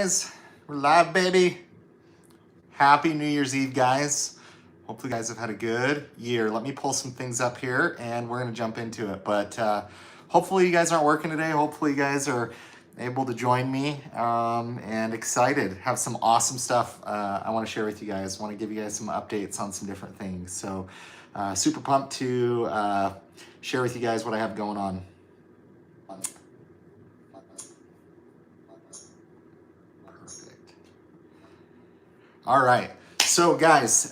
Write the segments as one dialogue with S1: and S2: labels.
S1: guys, we're live, baby. Happy New Year's Eve, guys. Hopefully you guys have had a good year. Let me pull some things up here and we're gonna jump into it. But hopefully you guys aren't working today. Hopefully you guys are able to join me and excited. Have some awesome stuff I wanna share with you guys. I wanna give you guys some updates on some different things. So super pumped to share with you guys what I have going on. Perfect. All right, so guys,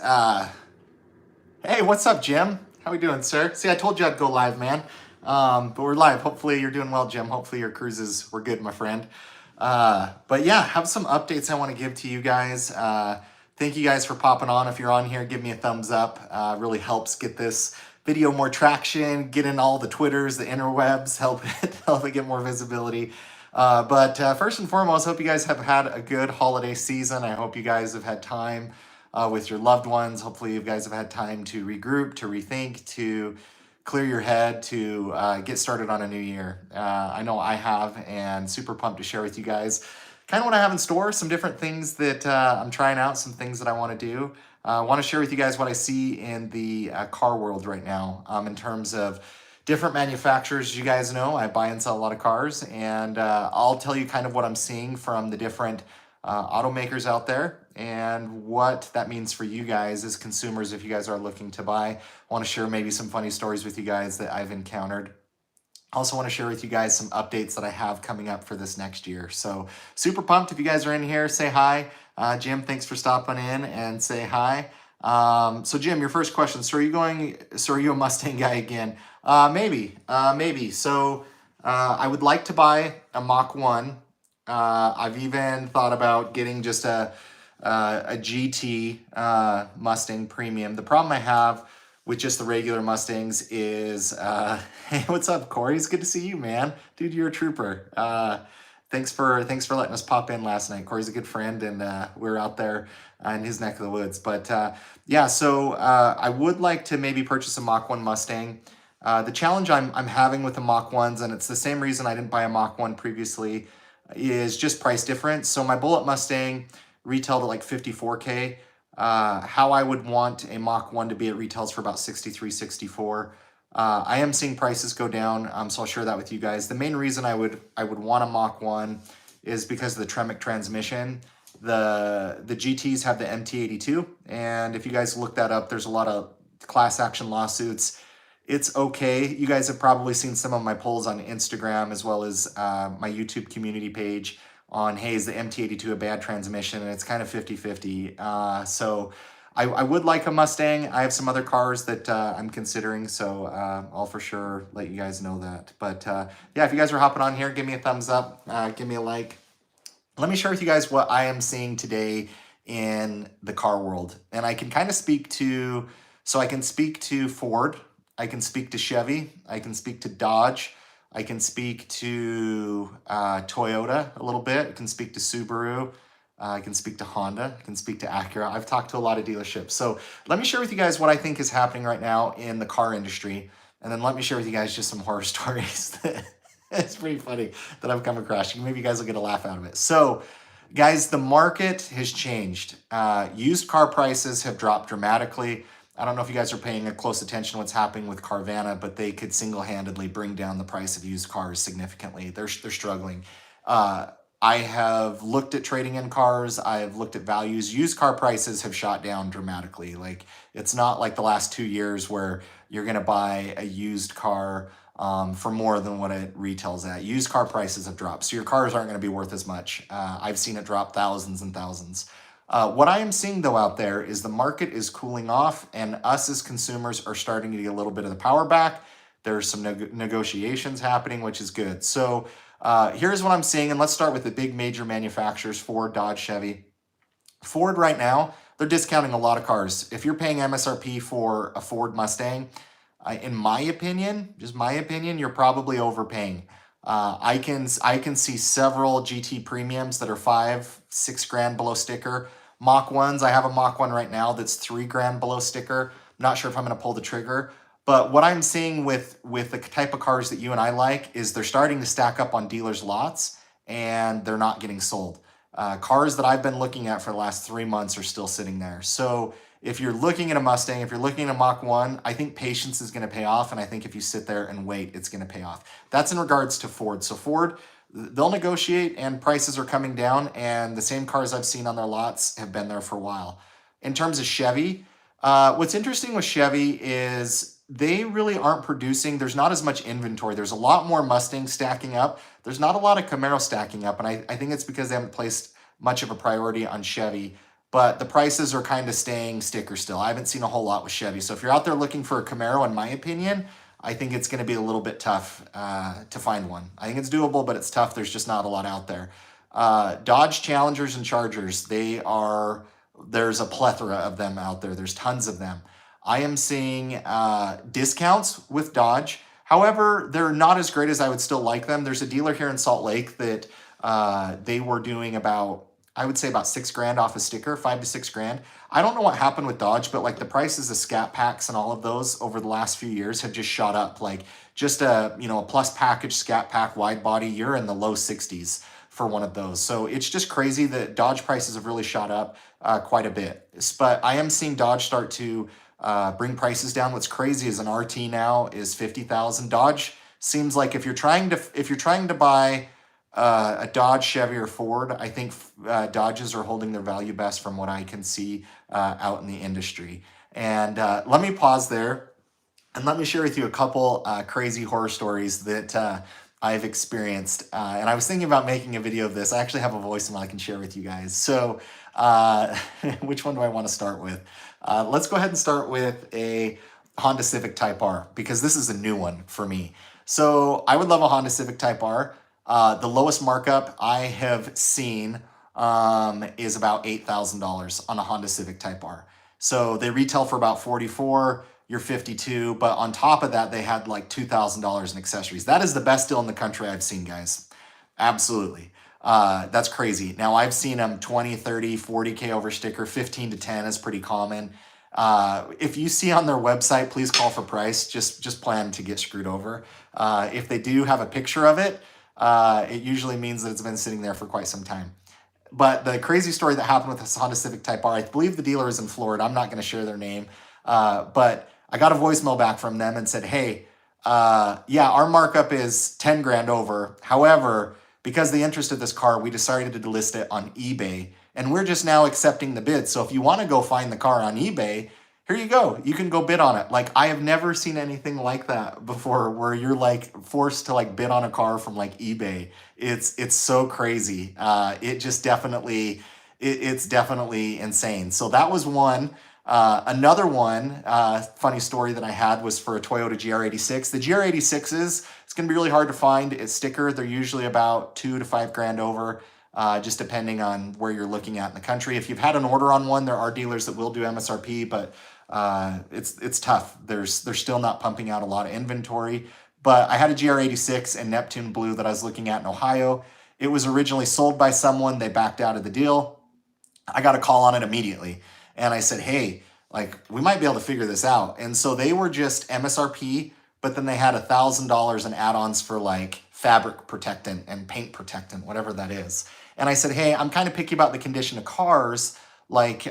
S1: hey, what's up, Jim? How we doing, sir? See, I told you I'd go live, man. But we're live. Hopefully you're doing well, Jim. Hopefully your cruises were good, my friend. But yeah, have some updates I want to give to you guys. Thank you guys for popping on. If you're on here, give me a thumbs up. Really helps get this video more traction, get in all the Twitters, the interwebs, help it get more visibility. But first and foremost, hope you guys have had a good holiday season. I hope you guys have had time with your loved ones. Hopefully you guys have had time to regroup, to rethink, to clear your head, to get started on a new year. I know I have, and super pumped to share with you guys kind of what I have in store, some different things that I'm trying out, some things that I want to do. I want to share with you guys what I see in the car world right now in terms of different manufacturers. You guys know I buy and sell a lot of cars, and I'll tell you kind of what I'm seeing from the different automakers out there and what that means for you guys as consumers if you guys are looking to buy. I want to share maybe some funny stories with you guys that I've encountered. I also want to share with you guys some updates that I have coming up for this next year. So super pumped. If you guys are in here, say hi. Jim, thanks for stopping in and say hi. So Jim, your first question. So are you a Mustang guy again? Maybe. So I would like to buy a Mach 1. I've even thought about getting just a GT Mustang Premium. The problem I have with just the regular Mustangs is, hey, what's up, Corey? It's good to see you, man. Dude, you're a trooper. Thanks for letting us pop in last night. Corey's a good friend, and we were out there in his neck of the woods. But yeah, so I would like to maybe purchase a Mach 1 Mustang. The challenge I'm having with the Mach 1s, and it's the same reason I didn't buy a Mach 1 previously, is just price difference. So my Bullet Mustang retailed at like $54K. How I would want a Mach 1 to be at retails for about $63, $64. I am seeing prices go down, so I'll share that with you guys. The main reason I would want a Mach 1 is because of the Tremec transmission. The GTs have the MT82, and if you guys look that up, there's a lot of class action lawsuits. It's okay. You guys have probably seen some of my polls on Instagram as well as my YouTube community page on, hey, is the MT82 a bad transmission? And it's kind of 50-50. So I would like a Mustang. I have some other cars that I'm considering, so I'll for sure let you guys know that. But yeah, if you guys are hopping on here, give me a thumbs up, give me a like. Let me share with you guys what I am seeing today in the car world. And I can kind of speak to, so I can speak to Ford, I can speak to Chevy, I can speak to Dodge, I can speak to Toyota a little bit, I can speak to Subaru, I can speak to Honda, I can speak to Acura. I've talked to a lot of dealerships. So let me share with you guys what I think is happening right now in the car industry. And then let me share with you guys just some horror stories. It's pretty funny that I've come across. Maybe you guys will get a laugh out of it. So guys, the market has changed. Used car prices have dropped dramatically. I don't know if you guys are paying close attention to what's happening with Carvana, but they could single-handedly bring down the price of used cars significantly. They're struggling. I have looked at trading in cars. I've looked at values. Used car prices have shot down dramatically. Like, it's not like the last 2 years where you're going to buy a used car for more than what it retails at. Used car prices have dropped, so your cars aren't going to be worth as much. I've seen it drop thousands and thousands. What I am seeing, though, out there is the market is cooling off, and us as consumers are starting to get a little bit of the power back. There's some negotiations happening, which is good. So here's what I'm seeing, and let's start with the big major manufacturers, Ford, Dodge, Chevy. Ford right now, they're discounting a lot of cars. If you're paying MSRP for a Ford Mustang, in my opinion, just my opinion, you're probably overpaying. I can see several GT premiums that are $5-6 grand below sticker. Mach 1s, I have a Mach 1 right now that's $3 grand below sticker. I'm not sure if I'm going to pull the trigger. But what I'm seeing with the type of cars that you and I like is they're starting to stack up on dealers' lots and they're not getting sold. Cars that I've been looking at for the last 3 months are still sitting there. So if you're looking at a Mustang, if you're looking at a Mach 1, I think patience is going to pay off. And I think if you sit there and wait, it's going to pay off. That's in regards to Ford. So Ford, they'll negotiate and prices are coming down. And the same cars I've seen on their lots have been there for a while. In terms of Chevy, what's interesting with Chevy is they really aren't producing. There's not as much inventory. There's a lot more Mustangs stacking up. There's not a lot of Camaro stacking up. And I think it's because they haven't placed much of a priority on Chevy. But the prices are kind of staying sticker still. I haven't seen a whole lot with Chevy. So if you're out there looking for a Camaro, in my opinion, I think it's going to be a little bit tough to find one. I think it's doable, but it's tough. There's just not a lot out there. Dodge Challengers and Chargers, there's a plethora of them out there. There's tons of them. I am seeing discounts with Dodge. However, they're not as great as I would still like them. There's a dealer here in Salt Lake that they were doing I would say about $6,000 off a sticker, $5,000 to $6,000. I don't know what happened with Dodge, but like the prices of Scat Packs and all of those over the last few years have just shot up. Like just a plus package Scat Pack wide body, you're in the low 60s for one of those. So it's just crazy that Dodge prices have really shot up quite a bit. But I am seeing Dodge start to bring prices down. What's crazy is an RT now is $50,000. Dodge seems like if you're trying to buy a Dodge, Chevy, or Ford, I think Dodges are holding their value best from what I can see out in the industry. And let me pause there and let me share with you a couple crazy horror stories that I've experienced. And I was thinking about making a video of this. I actually have a voicemail I can share with you guys. So which one do I want to start with? Let's go ahead and start with a Honda Civic Type R, because this is a new one for me. So I would love a Honda Civic Type R. The lowest markup I have seen is about $8,000 on a Honda Civic Type R. So they retail for about $44,000, you're $52,000, but on top of that, they had like $2,000 in accessories. That is the best deal in the country I've seen, guys. Absolutely. That's crazy. Now I've seen them 20, 30, 40K over sticker, 15 to 10 is pretty common. If you see on their website, please call for price. Just plan to get screwed over. If they do have a picture of it, it usually means that it's been sitting there for quite some time. But the crazy story that happened with this Honda Civic Type R, I believe the dealer is in Florida. I'm not going to share their name. But I got a voicemail back from them and said, hey, yeah, our markup is 10 grand over. However, because of the interest of this car, we decided to list it on eBay. And we're just now accepting the bid. So if you want to go find the car on eBay, here you go. You can go bid on it. Like, I have never seen anything like that before, where you're like forced to like bid on a car from like eBay. It's so crazy. It just definitely, it's definitely insane. So that was one. Another one, funny story that I had was for a Toyota GR86. The GR86s, it's going to be really hard to find a sticker. They're usually about $2,000 to $5,000 over. Just depending on where you're looking at in the country. If you've had an order on one, there are dealers that will do MSRP, but it's tough. They're still not pumping out a lot of inventory. But I had a GR86 in Neptune Blue that I was looking at in Ohio. It was originally sold by someone. They backed out of the deal. I got a call on it immediately. And I said, hey, like, we might be able to figure this out. And so they were just MSRP, but then they had $1,000 in add-ons for like fabric protectant and paint protectant, whatever that is. And I said, hey, I'm kind of picky about the condition of cars. Like,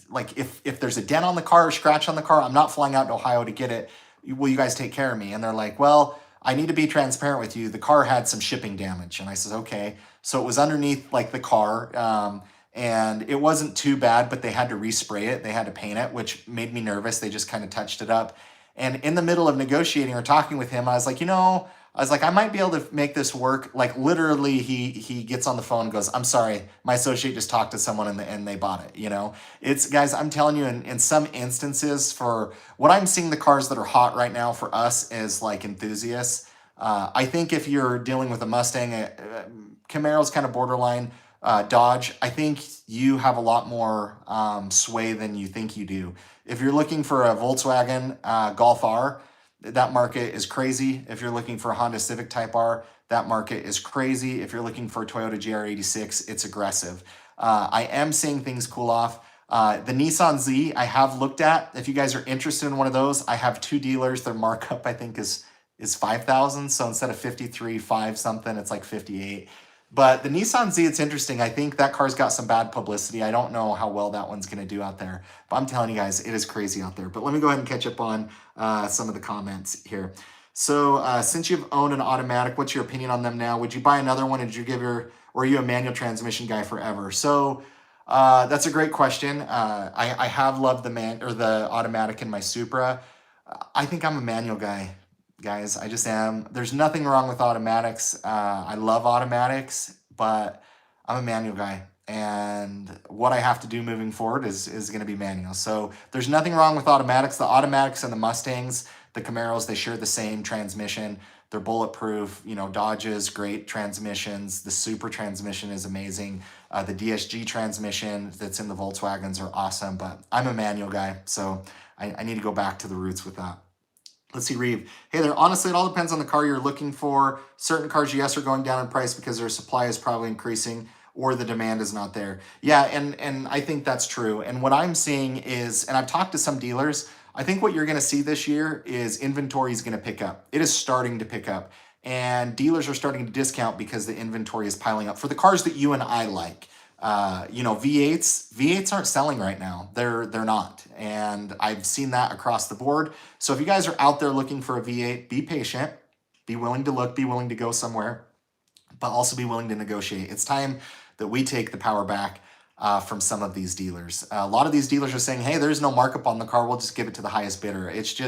S1: like if there's a dent on the car or scratch on the car, I'm not flying out to Ohio to get it. Will you guys take care of me? And they're like, well, I need to be transparent with you. The car had some shipping damage. And I said, okay. So it was underneath like the car. And it wasn't too bad, but they had to respray it. They had to paint it, which made me nervous. They just kind of touched it up. And in the middle of negotiating or talking with him, I was like, I might be able to make this work. Like, literally, he gets on the phone and goes, I'm sorry, my associate just talked to someone and they bought it, It's, guys, I'm telling you, in some instances, for what I'm seeing, the cars that are hot right now for us is like enthusiasts. I think if you're dealing with a Mustang, Camaro's kind of borderline. Dodge, I think you have a lot more sway than you think you do. If you're looking for a Volkswagen Golf R, that market is crazy. If you're looking for a Honda Civic Type R, that market is crazy. If you're looking for a Toyota GR86, it's aggressive. I am seeing things cool off. The Nissan Z I have looked at. If you guys are interested in one of those, I have two dealers. Their markup, I think, is $5,000. So instead of 53, 5 something, it's like 58. But the Nissan Z, it's interesting. I think that car's got some bad publicity. I don't know how well that one's going to do out there. But I'm telling you guys, it is crazy out there. But let me go ahead and catch up on some of the comments here. So since you've owned an automatic, what's your opinion on them now? Would you buy another one? Or did you give your, or are you a manual transmission guy forever? So that's a great question. I have loved the automatic in my Supra. I think I'm a manual guy, guys. I just am. There's nothing wrong with automatics. I love automatics, but I'm a manual guy. And what I have to do moving forward is going to be manual. So there's nothing wrong with automatics. The automatics and the Mustangs, the Camaros, they share the same transmission. They're bulletproof. You know, Dodges, great transmissions. The Super transmission is amazing. The DSG transmission that's in the Volkswagens are awesome. But I'm a manual guy, so I need to go back to the roots with that. Let's see, Reeve. Hey there. Honestly, it all depends on the car you're looking for. Certain cars, yes, are going down in price because their supply is probably increasing or the demand is not there. Yeah, and I think that's true. And what I'm seeing is, and I've talked to some dealers, I think what you're going to see this year is inventory is going to pick up. It is starting to pick up. And dealers are starting to discount because the inventory is piling up for the cars that you and I like. You know, V8s aren't selling right now. They're not. And I've seen that across the board. So if you guys are out there looking for a V8, be patient, be willing to look, be willing to go somewhere, but also be willing to negotiate. It's time that we take the power back from some of these dealers. A lot of these dealers are saying, hey, there's no markup on the car. We'll just give it to the highest bidder. It's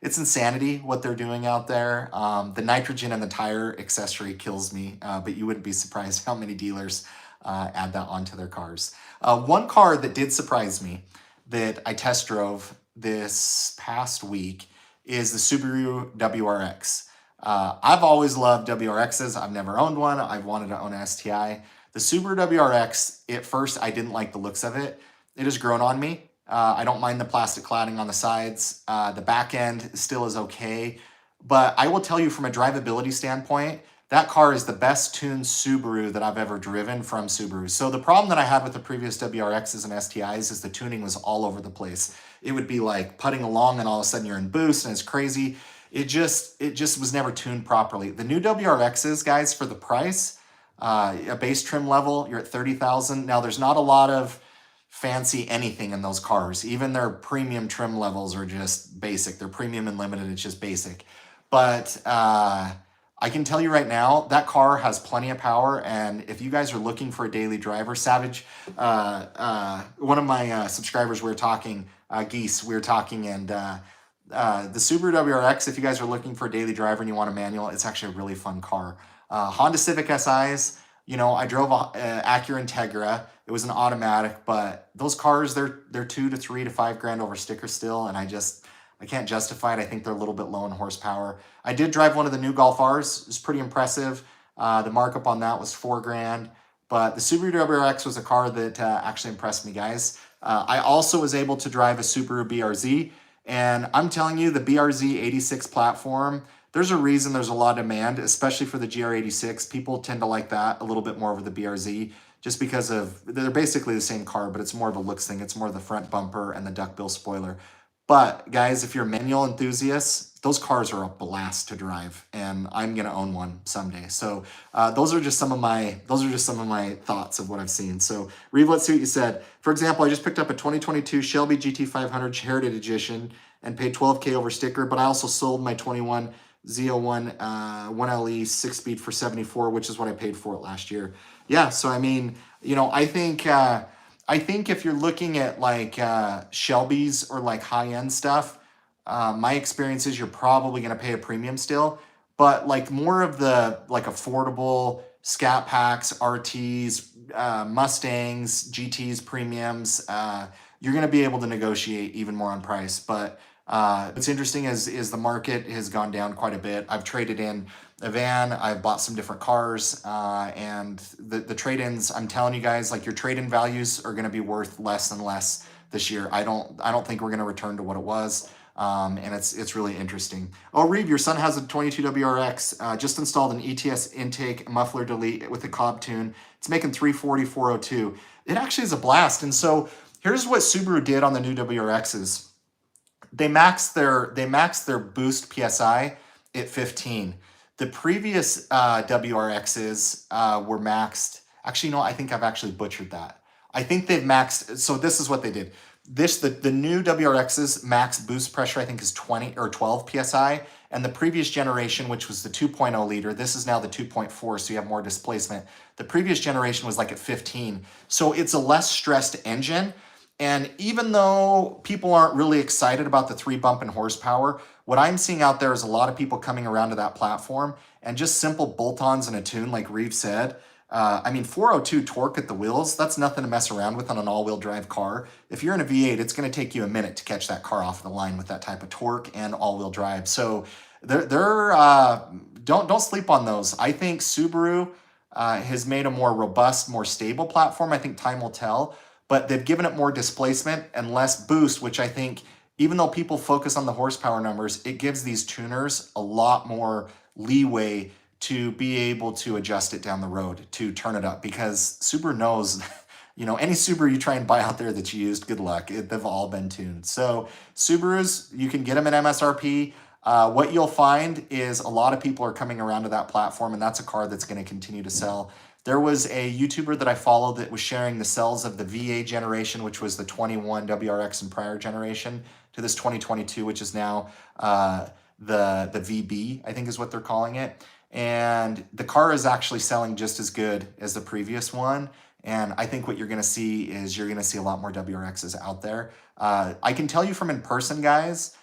S1: insanity what they're doing out there. The nitrogen and the tire accessory kills me, but you wouldn't be surprised how many dealers add that onto their cars. One car that did surprise me that I test drove this past week is the Subaru WRX. I've always loved WRXs. I've never owned one. I've wanted to own an STI. The Subaru WRX, at first, I didn't like the looks of it. It has grown on me. I don't mind the plastic cladding on the sides. The back end still is okay. But I will tell you from a drivability standpoint, that car is the best tuned Subaru that I've ever driven from Subaru. So the problem that I had with the previous WRXs and STIs is the tuning was all over the place. It would be like putting along and all of a sudden you're in boost and it's crazy. It just was never tuned properly. The new WRXs, guys, for the price, a base trim level, you're at $30,000. Now there's not a lot of fancy anything in those cars. Even their premium trim levels are just basic. They're premium and limited, it's just basic. But I can tell you right now, that car has plenty of power, and if you guys are looking for a daily driver, Savage, one of my subscribers, we were talking, Geese, we were talking, and the Subaru WRX, if you guys are looking for a daily driver and you want a manual, it's actually a really fun car. Honda Civic SIs, you know, I drove a Acura Integra. It was an automatic, but those cars, they're $2 to $3 to $5 grand over sticker still, and I can't justify it. I think they're a little bit low in horsepower. I did drive one of the new Golf Rs. It was pretty impressive. The markup on that was $4 grand. But the Subaru WRX was a car that actually impressed me, guys. I also was able to drive a Subaru BRZ. And I'm telling you, the BRZ 86 platform, there's a reason there's a lot of demand, especially for the GR86. People tend to like that a little bit more over the BRZ just because they're basically the same car, but it's more of a looks thing. It's more the front bumper and the duckbill spoiler. But guys, if you're a manual enthusiast, those cars are a blast to drive, and I'm gonna own one someday. So those are just some of my thoughts of what I've seen. So Reeve, let's see what you said. For example, I just picked up a 2022 Shelby GT500 Heritage Edition and paid $12K over sticker, but I also sold my 21 Z01 1LE 6-speed for $74, which is what I paid for it last year. Yeah, so I mean, you know, I think if you're looking at like Shelby's or like high-end stuff, my experience is you're probably going to pay a premium still. But like more of the like affordable Scat Packs, RTs, Mustangs, GTs, premiums, you're going to be able to negotiate even more on price. But what's interesting is the market has gone down quite a bit. I've traded in a van, I've bought some different cars, and the trade-ins, I'm telling you guys, like your trade-in values are going to be worth less and less this year. I don't think we're going to return to what it was, and it's really interesting. Oh, Reeve, your son has a 22 WRX, just installed an ETS intake muffler delete with a Cobb tune. It's making 340, 402. It actually is a blast. And so here's what Subaru did on the new WRXs. They maxed their boost PSI at 15. The previous WRXs were maxed. Actually, no, I think I've actually butchered that. I think they've maxed. So this is what they did. The new WRX's max boost pressure I think is 20 or 12 psi, and the previous generation, which was the 2.0 liter, this is now the 2.4, so you have more displacement. The previous generation was like at 15, so it's a less stressed engine. And even though people aren't really excited about the 3 bump and horsepower, what I'm seeing out there is a lot of people coming around to that platform and just simple bolt-ons and a tune, like Reeve said. I mean, 402 torque at the wheels, that's nothing to mess around with on an all-wheel drive car. If you're in a V8, it's going to take you a minute to catch that car off the line with that type of torque and all-wheel drive. So don't sleep on those. I think Subaru has made a more robust, more stable platform. I think time will tell, but they've given it more displacement and less boost, which I think, even though people focus on the horsepower numbers, it gives these tuners a lot more leeway to be able to adjust it down the road, to turn it up, because Subaru knows, any Subaru you try and buy out there that you used, good luck. They've all been tuned. So Subarus, you can get them at MSRP. What you'll find is a lot of people are coming around to that platform, and that's a car that's going to continue to sell. There was a YouTuber that I followed that was sharing the cells of the VA generation, which was the 21 WRX and prior generation, to this 2022, which is now the VB, I think is what they're calling it. And the car is actually selling just as good as the previous one. And I think what you're going to see is you're going to see a lot more WRXs out there. I can tell you from in person, guys,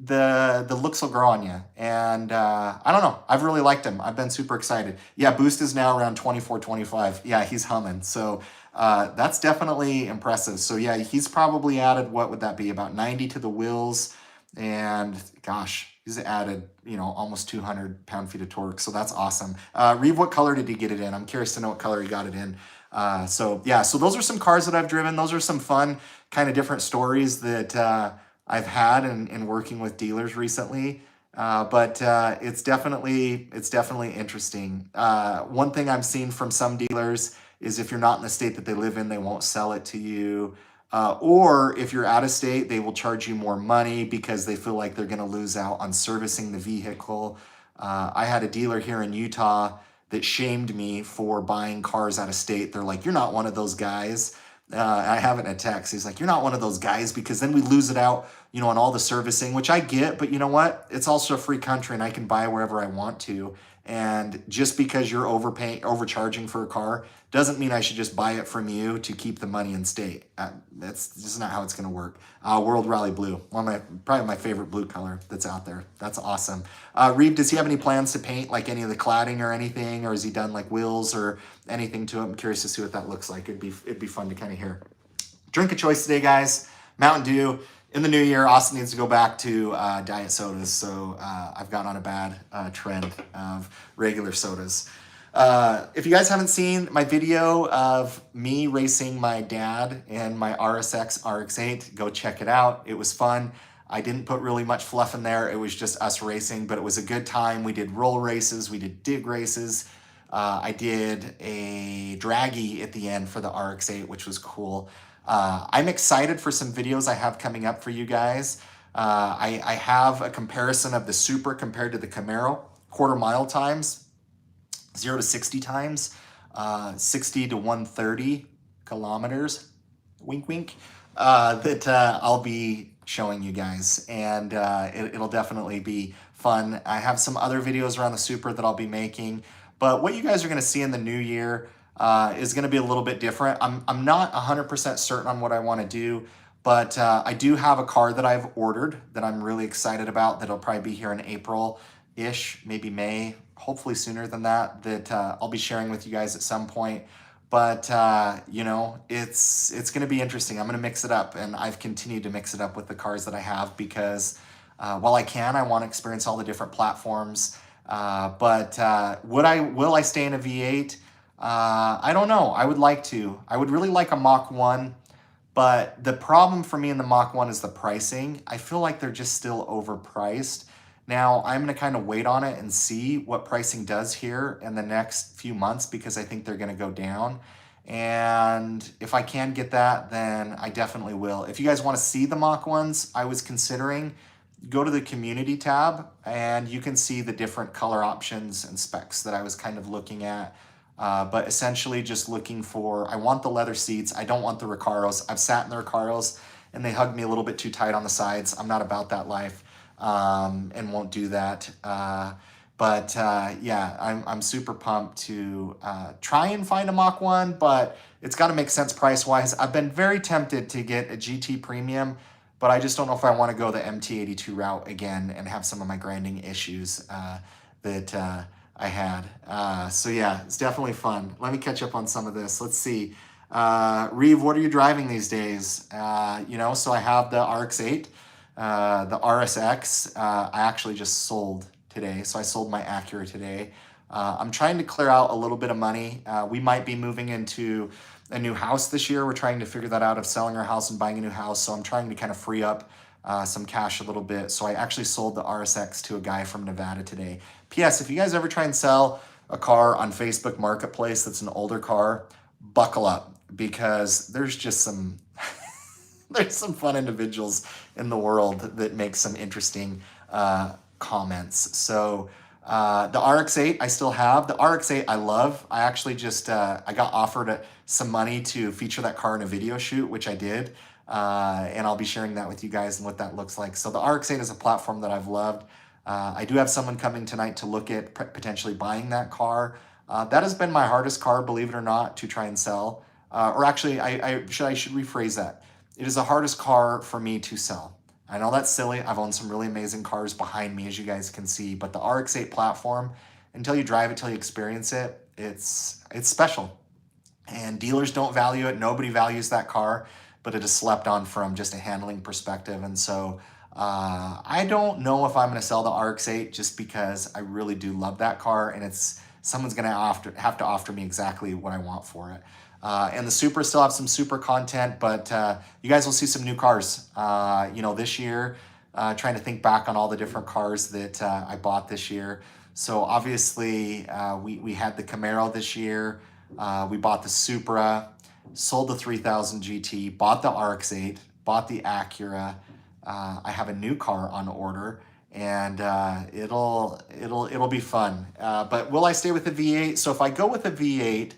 S1: the looks will grow on you. And I don't know. I've really liked him. I've been super excited. Yeah, boost is now around 24, 25. Yeah, he's humming. So that's definitely impressive. So yeah, he's probably added, what would that be, about 90 to the wheels. And gosh, he's added, almost 200 pound-feet of torque. So that's awesome. Reeve, what color did he get it in? I'm curious to know what color he got it in. So yeah, so those are some cars that I've driven. Those are some fun kind of different stories that I've had in working with dealers recently. But it's definitely interesting. One thing I'm seeing from some dealers is if you're not in the state that they live in, they won't sell it to you. Or if you're out of state, they will charge you more money because they feel like they're going to lose out on servicing the vehicle. I had a dealer here in Utah that shamed me for buying cars out of state. They're like, "You're not one of those guys." I have it in a text. He's like, "You're not one of those guys because then we lose it out, on all the servicing," which I get, but you know what? It's also a free country and I can buy wherever I want to. And just because you're overcharging for a car doesn't mean I should just buy it from you to keep the money in state. That's just not how it's going to work. World Rally Blue, probably my favorite blue color that's out there. That's awesome. Reeve, does he have any plans to paint like any of the cladding or anything, or has he done like wheels or anything to it? I'm curious to see what that looks like. It'd be fun to kind of hear. Drink of choice today, guys. Mountain Dew. In the new year, Austin needs to go back to diet sodas, so I've gotten on a bad trend of regular sodas. If you guys haven't seen my video of me racing my dad in my RSX RX-8, go check it out. It was fun. I didn't put really much fluff in there. It was just us racing, but it was a good time. We did roll races. We did dig races. I did a draggy at the end for the RX-8, which was cool. I'm excited for some videos I have coming up for you guys. I have a comparison of the Supra compared to the Camaro, quarter mile times, 0 to 60 times, 60 to 130 kilometers, wink, wink, that I'll be showing you guys. And it'll definitely be fun. I have some other videos around the Supra that I'll be making. But what you guys are going to see in the new year is going to be a little bit different. I'm not 100% certain on what I want to do, but I do have a car that I've ordered that I'm really excited about that'll probably be here in April-ish, maybe May, hopefully sooner than that, that I'll be sharing with you guys at some point. But, it's going to be interesting. I'm going to mix it up, and I've continued to mix it up with the cars that I have because while I want to experience all the different platforms, but will I stay in a V8? I don't know. I would like to. I would really like a Mach 1, but the problem for me in the Mach 1 is the pricing. I feel like they're just still overpriced. Now, I'm going to kind of wait on it and see what pricing does here in the next few months because I think they're going to go down. And if I can get that, then I definitely will. If you guys want to see the Mach 1s, I was considering go to the community tab and you can see the different color options and specs that I was kind of looking at. But essentially just looking for, I want the leather seats. I don't want the Recaros. I've sat in the Recaros and they hug me a little bit too tight on the sides. I'm not about that life, and won't do that. Yeah, I'm super pumped to try and find a Mach 1, but it's got to make sense price-wise. I've been very tempted to get a GT Premium, but I just don't know if I want to go the MT82 route again and have some of my grinding issues that I had. So yeah, it's definitely fun. Let me catch up on some of this. Let's see. Reeve, what are you driving these days? So I have the RX-8, the RSX. I actually just sold today. So I sold my Acura today. I'm trying to clear out a little bit of money. We might be moving into a new house this year. We're trying to figure that out, of selling our house and buying a new house. So I'm trying to kind of free up some cash a little bit. So I actually sold the RSX to a guy from Nevada today. P.S. If you guys ever try and sell a car on Facebook Marketplace that's an older car, buckle up, because there's just some there's some fun individuals in the world that make some interesting comments. So the RX-8 I still have. The RX-8 I love. I actually just I got offered some money to feature that car in a video shoot, which I did. And I'll be sharing that with you guys and what that looks like. So the RX-8 is a platform that I've loved. I do have someone coming tonight to look at potentially buying that car. That has been my hardest car, believe it or not, to try and sell. Or actually, I should rephrase that. It is the hardest car for me to sell. I know that's silly. I've owned some really amazing cars behind me, as you guys can see. But the RX-8 platform, until you drive it, till you experience it, it's special. And dealers don't value it. Nobody values that car, but it is slept on from just a handling perspective. And so I don't know if I'm going to sell the RX-8, just because I really do love that car, and someone's going to have to offer me exactly what I want for it. And the Supra still have some Supra content, but you guys will see some new cars, this year. Trying to think back on all the different cars that I bought this year. So obviously we had the Camaro this year. We bought the Supra, sold the 3000 GT, bought the RX-8, bought the Acura. I have a new car on order, and it'll be fun. But will I stay with the V8? So if I go with the V8,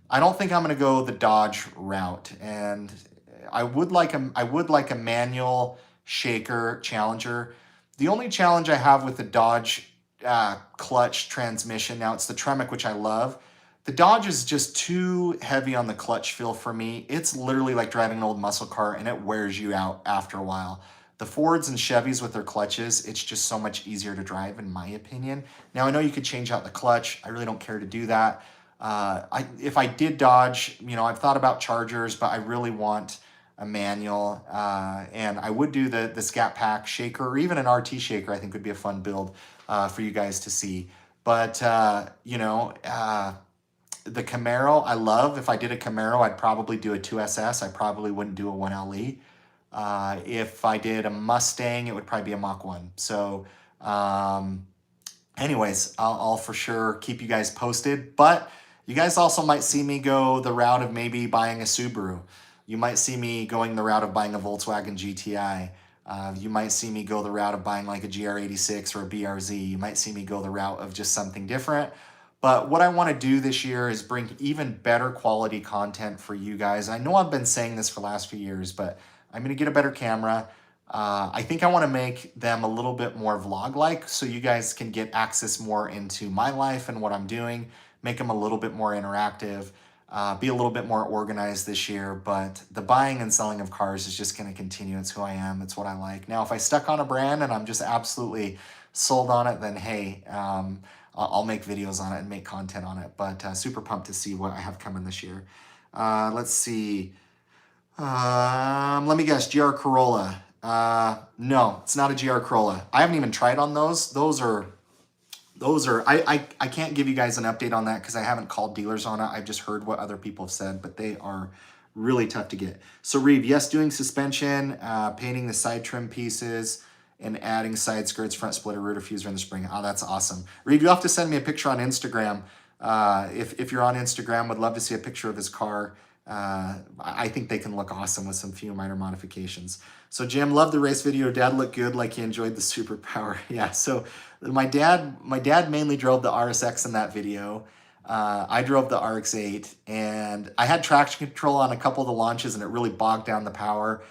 S1: I don't think I'm going to go the Dodge route, and I would like a manual shaker Challenger. The only challenge I have with the Dodge clutch transmission, now it's the Tremec, which I love. The Dodge is just too heavy on the clutch feel for me. It's literally like driving an old muscle car, and it wears you out after a while. The Fords and Chevys with their clutches, it's just so much easier to drive, in my opinion. Now, I know you could change out the clutch. I really don't care to do that. If I did Dodge, I've thought about Chargers, but I really want a manual. And I would do the Scat Pack shaker, or even an RT shaker. I think would be a fun build for you guys to see. But, the Camaro, I love. If I did a Camaro, I'd probably do a 2SS. I probably wouldn't do a 1LE. If I did a Mustang, it would probably be a Mach 1. So, anyways, I'll for sure keep you guys posted. But you guys also might see me go the route of maybe buying a Subaru. You might see me going the route of buying a Volkswagen GTI. You might see me go the route of buying like a GR86 or a BRZ. You might see me go the route of just something different. But what I want to do this year is bring even better quality content for you guys. I know I've been saying this for the last few years, but I'm going to get a better camera. I think I want to make them a little bit more vlog-like, so you guys can get access more into my life and what I'm doing, make them a little bit more interactive, be a little bit more organized this year. But the buying and selling of cars is just going to continue. It's who I am. It's what I like. Now, if I stuck on a brand and I'm just absolutely sold on it, then hey, I'll make videos on it and make content on it. But super pumped to see what I have coming this year. Let's see. Let me guess, GR Corolla. No, it's not a GR Corolla. I haven't even tried on those. I can't give you guys an update on that because I haven't called dealers on it. I've just heard what other people have said, but they are really tough to get. So Reeve, yes, doing suspension, painting the side trim pieces, and adding side skirts, front splitter, rear diffuser in the spring. Oh, that's awesome. Reeve, you'll have to send me a picture on Instagram. If you're on Instagram, would love to see a picture of his car. I think they can look awesome with some few minor modifications. So Jim, love the race video. Dad looked good, like he enjoyed the superpower. Yeah. So my dad mainly drove the RSX in that video. I drove the RX-8, and I had traction control on a couple of the launches, and it really bogged down the power.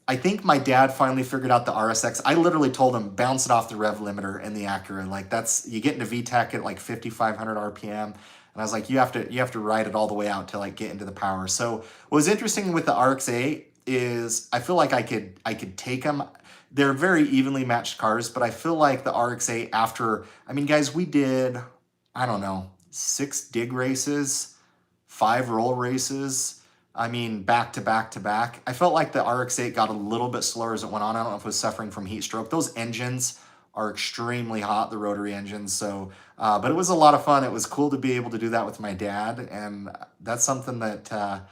S1: I think my dad finally figured out the RSX. I literally told him bounce it off the rev limiter in the Acura. Like that's you get into VTEC at like 5,500 RPM, and I was like, you have to ride it all the way out to like get into the power. So what was interesting with the RX-8 is I feel like I could take them. They're very evenly matched cars, but I feel like the RX-8 after, I mean, guys, we did, I don't know, 6 dig races, 5 roll races. I mean, back to back to back. I felt like the RX-8 got a little bit slower as it went on. I don't know if it was suffering from heat stroke. Those engines are extremely hot, the rotary engines. So, but it was a lot of fun. It was cool to be able to do that with my dad. And that's something that I'll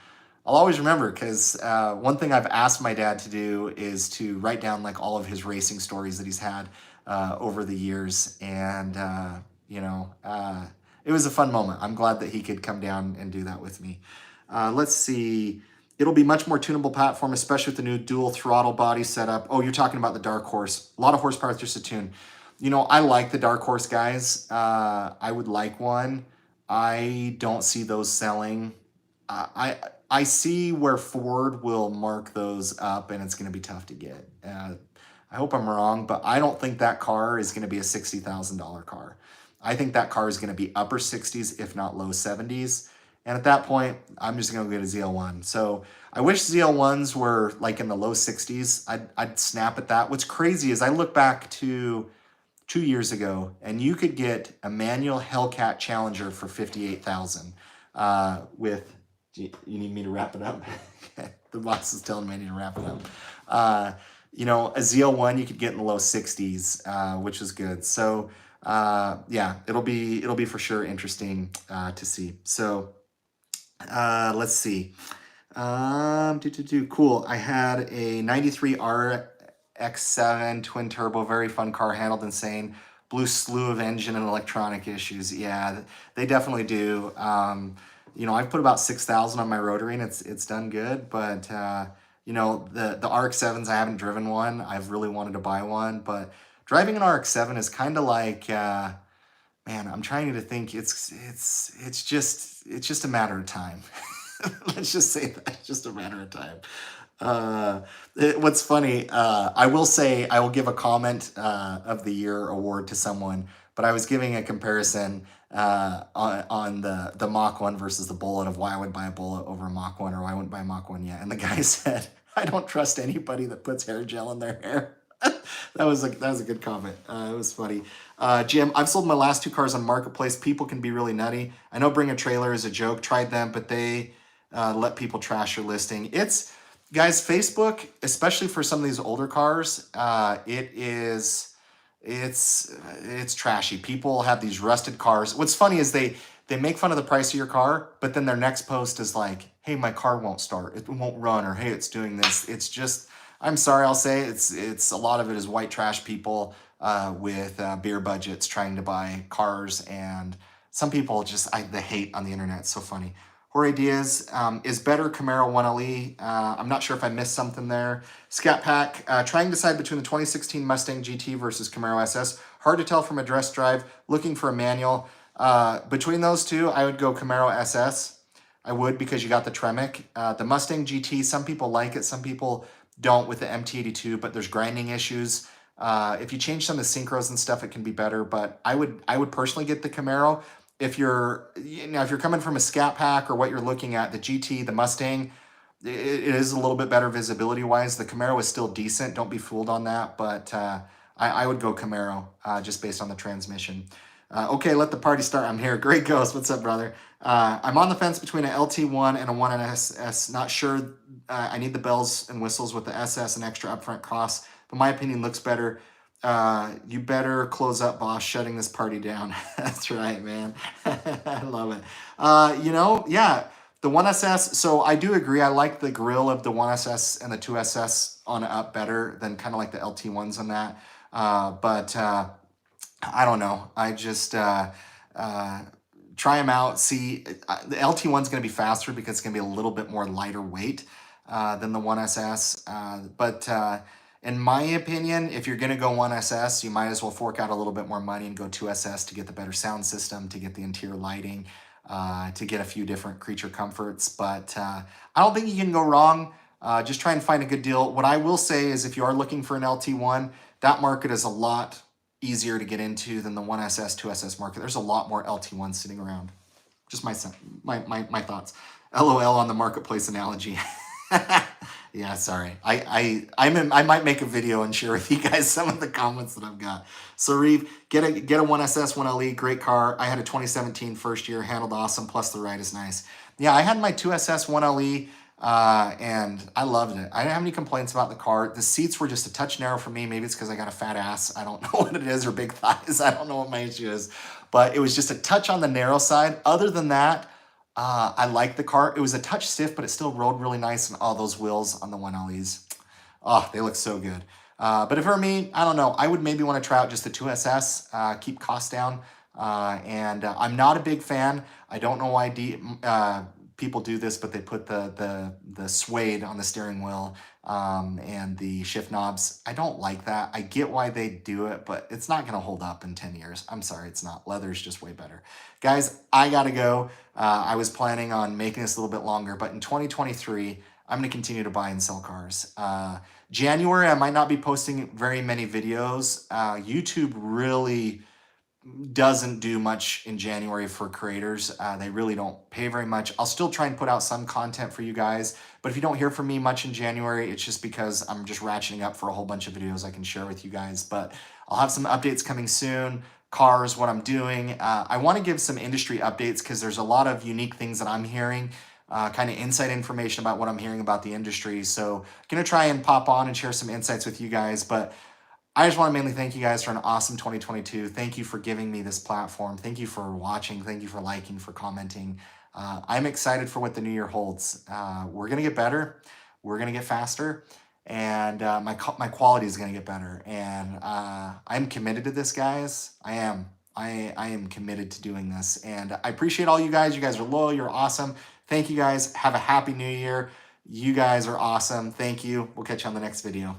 S1: always remember, because one thing I've asked my dad to do is to write down like all of his racing stories that he's had over the years. And, it was a fun moment. I'm glad that he could come down and do that with me. Let's see. It'll be much more tunable platform, especially with the new dual throttle body setup. Oh, you're talking about the Dark Horse. A lot of horsepower just to tune. I like the Dark Horse, guys. I would like one. I don't see those selling. I see where Ford will mark those up, and it's going to be tough to get. I hope I'm wrong, but I don't think that car is going to be a $60,000 car. I think that car is going to be upper 60s, if not low 70s. And at that point, I'm just going to get a ZL1. So I wish ZL1s were like in the low 60s. I'd snap at that. What's crazy is I look back to 2 years ago, and you could get a manual Hellcat Challenger for $58,000 with. You need me to wrap it up? The boss is telling me I need to wrap it up. A ZL1 you could get in the low 60s, which is good. So yeah, it'll be for sure interesting to see. So let's see. Cool. I had a 93 RX-7 twin turbo, very fun car, handled insane. Blue slew of engine and electronic issues. Yeah, they definitely do. I've put about 6,000 on my rotary, and it's done good. But the RX-7s, I haven't driven one. I've really wanted to buy one, but driving an RX-7 is kind of like, man, I'm trying to think. It's just a matter of time. Let's just say that, it's just a matter of time. What's funny, I will say I will give a comment of the year award to someone, but I was giving a comparison on the Mach 1 versus the Bullet, of why I would buy a Bullet over a Mach 1, or why I wouldn't buy a Mach 1 yet. And the guy said, I don't trust anybody that puts hair gel in their hair. That was a good comment. It was funny. Jim, I've sold my last 2 cars on Marketplace. People can be really nutty. I know Bring a Trailer is a joke. Tried them, but they let people trash your listing. Guys, Facebook, especially for some of these older cars, it's trashy. People have these rusted cars. What's funny is they make fun of the price of your car, but then their next post is like, hey, my car won't start. It won't run, or hey, it's doing this. It's just, I'm sorry, I'll say it's a lot of it is white trash people with beer budgets trying to buy cars, and some people just, the hate on the internet. It's so funny. Jorge Diaz, is better Camaro 1LE. I'm not sure if I missed something there. Scat Pack, trying to decide between the 2016 Mustang GT versus Camaro SS. Hard to tell from a dress drive. Looking for a manual. Between those two, I would go Camaro SS. I would, because you got the Tremec. The Mustang GT, some people like it, some people don't with the MT82, but there's grinding issues. If you change some of the synchros and stuff, it can be better. But I would personally get the Camaro. If you're coming from a Scat Pack, or what you're looking at, the GT, the Mustang, it is a little bit better visibility wise. The Camaro is still decent. Don't be fooled on that. But I would go Camaro just based on the transmission. Okay, let the party start. I'm here. Great Ghost. What's up, brother? I'm on the fence between an LT1 and a 1SS. Not sure. I need the bells and whistles with the SS and extra upfront costs, but my opinion looks better. You better close up, boss. Shutting this party down. That's right, man. I love it. Yeah, the 1SS. So I do agree. I like the grill of the 1SS and the 2SS on up better than kind of like the LT1s on that. But I don't know. I just try them out. See, the LT1 is going to be faster because it's going to be a little bit more lighter weight than the 1SS. In my opinion, if you're going to go 1SS, you might as well fork out a little bit more money and go 2SS to get the better sound system, to get the interior lighting, to get a few different creature comforts. But I don't think you can go wrong. Just try and find a good deal. What I will say is if you are looking for an LT1, that market is a lot easier to get into than the 1SS, 2SS market. There's a lot more LT1s sitting around. Just my thoughts. LOL on the marketplace analogy. Yeah, sorry. I might make a video and share with you guys some of the comments that I've got. So Reeve, get a 1SS, 1LE, great car. I had a 2017 first year, handled awesome, plus the ride is nice. Yeah, I had my 2SS, 1LE, and I loved it. I didn't have any complaints about the car. The seats were just a touch narrow for me. Maybe it's because I got a fat ass. I don't know what it is, or big thighs. I don't know what my issue is. But it was just a touch on the narrow side. Other than that, I liked the car. It was a touch stiff, but it still rode really nice, and all those wheels on the 1LEs. Oh, they look so good. But if it were me, I don't know. I would maybe want to try out just the 2SS, keep costs down. I'm not a big fan. I don't know why people do this, but they put the suede on the steering wheel and the shift knobs. I don't like that. I get why they do it, but it's not going to hold up in 10 years. I'm sorry, it's not. Leather's just way better. Guys, I got to go. I was planning on making this a little bit longer, but in 2023, I'm going to continue to buy and sell cars. January, I might not be posting very many videos. YouTube really doesn't do much in January for creators. They really don't pay very much. I'll still try and put out some content for you guys, but if you don't hear from me much in January, it's just because I'm just ratcheting up for a whole bunch of videos I can share with you guys. But I'll have some updates coming soon. Cars, what I'm doing. I want to give some industry updates because there's a lot of unique things that I'm hearing, kind of inside information about what I'm hearing about the industry. So I'm going to try and pop on and share some insights with you guys. But I just want to mainly thank you guys for an awesome 2022. Thank you for giving me this platform. Thank you for watching. Thank you for liking, for commenting. I'm excited for what the new year holds. We're going to get better. We're going to get faster. And my quality is going to get better. And I'm committed to this, guys. I am committed to doing this. And I appreciate all you guys. You guys are loyal. You're awesome. Thank you guys. Have a happy new year. You guys are awesome. Thank you. We'll catch you on the next video.